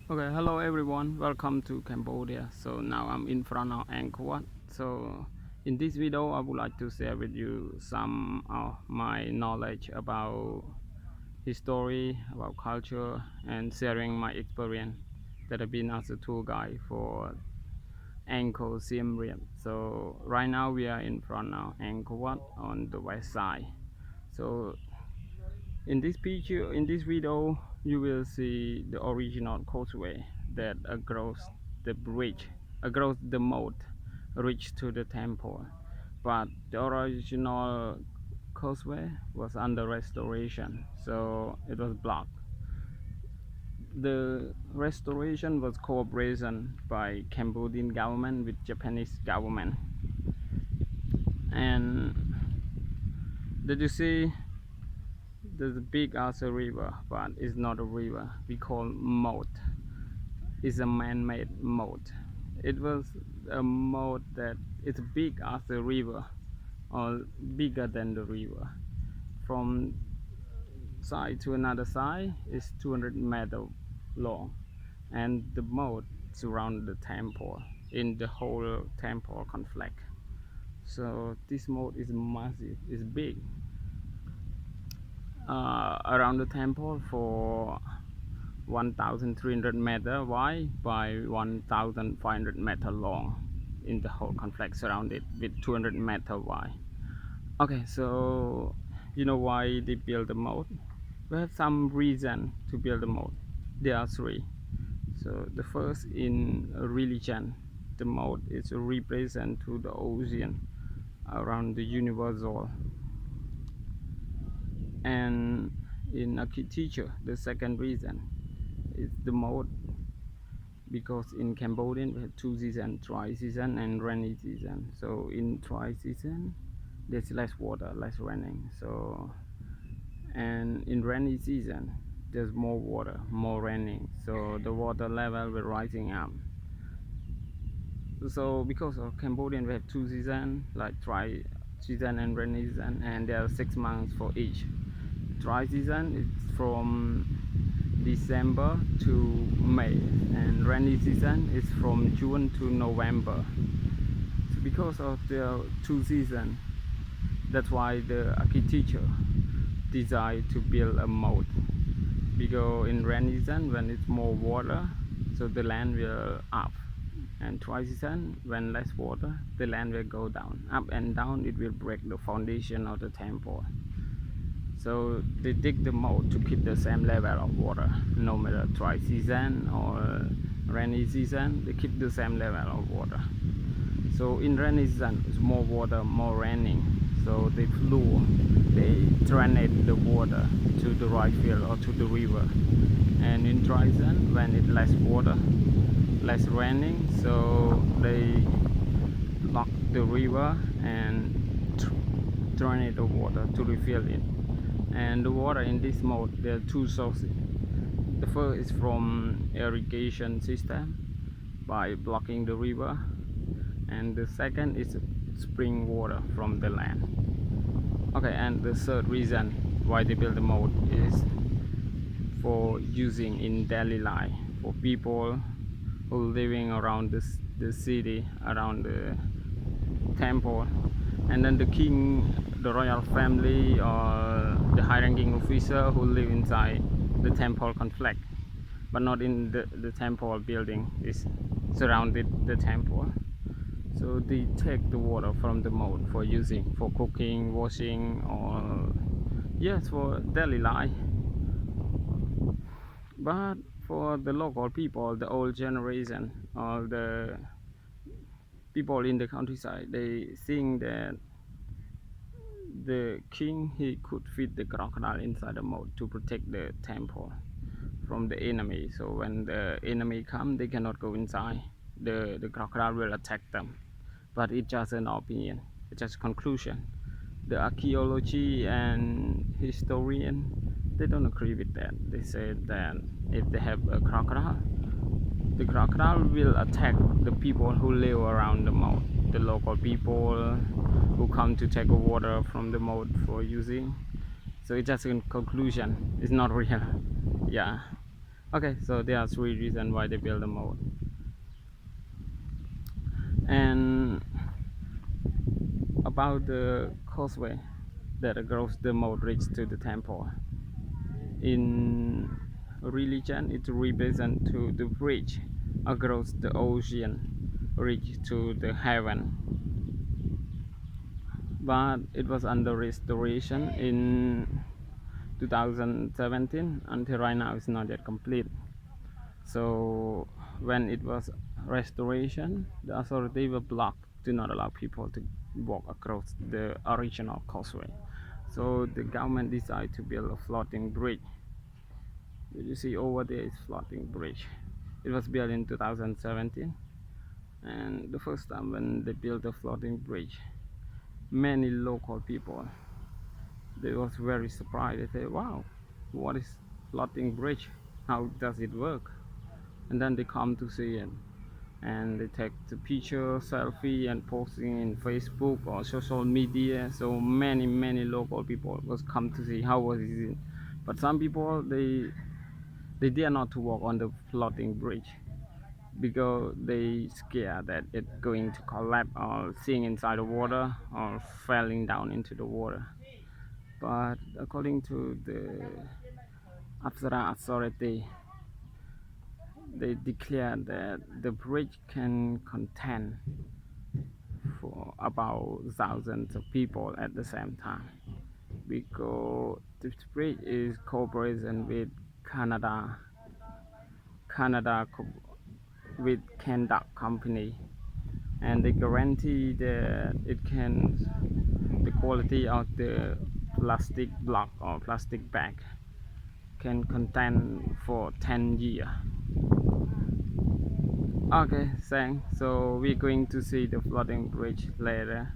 Okay, hello everyone, welcome to Cambodia. So now I'm in front of Angkor Wat. So in this video I would like to share with you some of my knowledge about history, about culture, and sharing my experience that I've been as a tour guide for Angkor Siem Reap. So right now we are in front of Angkor Wat on the west side. So in this picture, in this video, you will see the original causeway that across the bridge, across the moat, reach to the temple. But the original causeway was under restoration, so it was blocked. The restoration was cooperation by Cambodian government with Japanese government. And did you see there's a big as a river, but it's not a river. We call moat. It's a man-made moat. It was a moat that is big as the river, or bigger than the river. From side to another side is 200 meters long, and the moat surround the temple in the whole temple complex. So this moat is massive. It's big. Around the temple for 1,300 meters wide by 1,500 meters long in the whole complex surrounded with 200 meters wide. Okay, so you know why they build the moat? We have some reason to build the moat. There are three. So the first, in religion, the moat is a represent to the ocean around the universal. And in architecture, the second reason is the moat, because in Cambodia we have two seasons, dry season and rainy season. So in dry season there's less water, less raining. So, and in rainy season there's more water, more raining, so the water level will rising up. So because of Cambodian we have two seasons, like dry season and rainy season, and there are 6 months for each. Dry season is from December to May, and rainy season is from June to November. So because of the two seasons, that's why the architecture decided to build a moat, because in rainy season when it's more water, so the land will up, and dry season when less water, the land will go down. Up and down, it will break the foundation of the temple. So they dig the moat to keep the same level of water, no matter dry season or rainy season, they keep the same level of water. So in rainy season, it's more water, more raining, so they drainate the water to the right field or to the river. And in dry season, when it's less water, less raining, so they block the river and drain the water to refill it. And the water in this moat, there are two sources. The first is from irrigation system by blocking the river, and the second is spring water from the land. Okay, and the third reason why they build the moat is for using in daily life for people who living around the city, around the temple. And then the king, the royal family, or the high-ranking officer who live inside the temple complex, but not in the temple building, is surrounded the temple. So they take the water from the moat for using, for cooking, washing, or yes, for daily life. But for the local people, the old generation, or the people in the countryside, they think that the king, he could feed the crocodile inside the moat to protect the temple from the enemy. So when the enemy come, they cannot go inside. The crocodile will attack them. But it's just an opinion, it's just a conclusion. The archaeology and historian, they don't agree with that. They say that if they have a crocodile, the crocodile will attack the people who live around the moat, the local people who come to take water from the moat for using. So it's just a conclusion, it's not real. Yeah. Okay, so there are three reasons why they build a moat. And about the causeway that across the moat reach to the temple. In religion, it represents to the bridge across the ocean, reach to the heaven. But it was under restoration in 2017. Until right now, it's not yet complete. So when it was restoration, the authority were blocked, do not allow people to walk across the original causeway. So the government decided to build a floating bridge. You see over there is floating bridge. It was built in 2017, and the first time when they built the floating bridge, many local people, they was very surprised. They say, wow, what is floating bridge? How does it work? And then they come to see it, and they take the picture, selfie, and posting in Facebook or social media. So many local people was come to see how was it. But some people they dare not to walk on the floating bridge because they scared that it's going to collapse or sink inside the water or falling down into the water. But according to the Apsara authority, they declared that the bridge can contain for about thousands of people at the same time, because this bridge is cooperation with Canada, Canada with Kendak company, and they guarantee that it can the quality of the plastic block or plastic bag can contain for 10 years. Okay, thanks. So we're going to see the floating bridge later.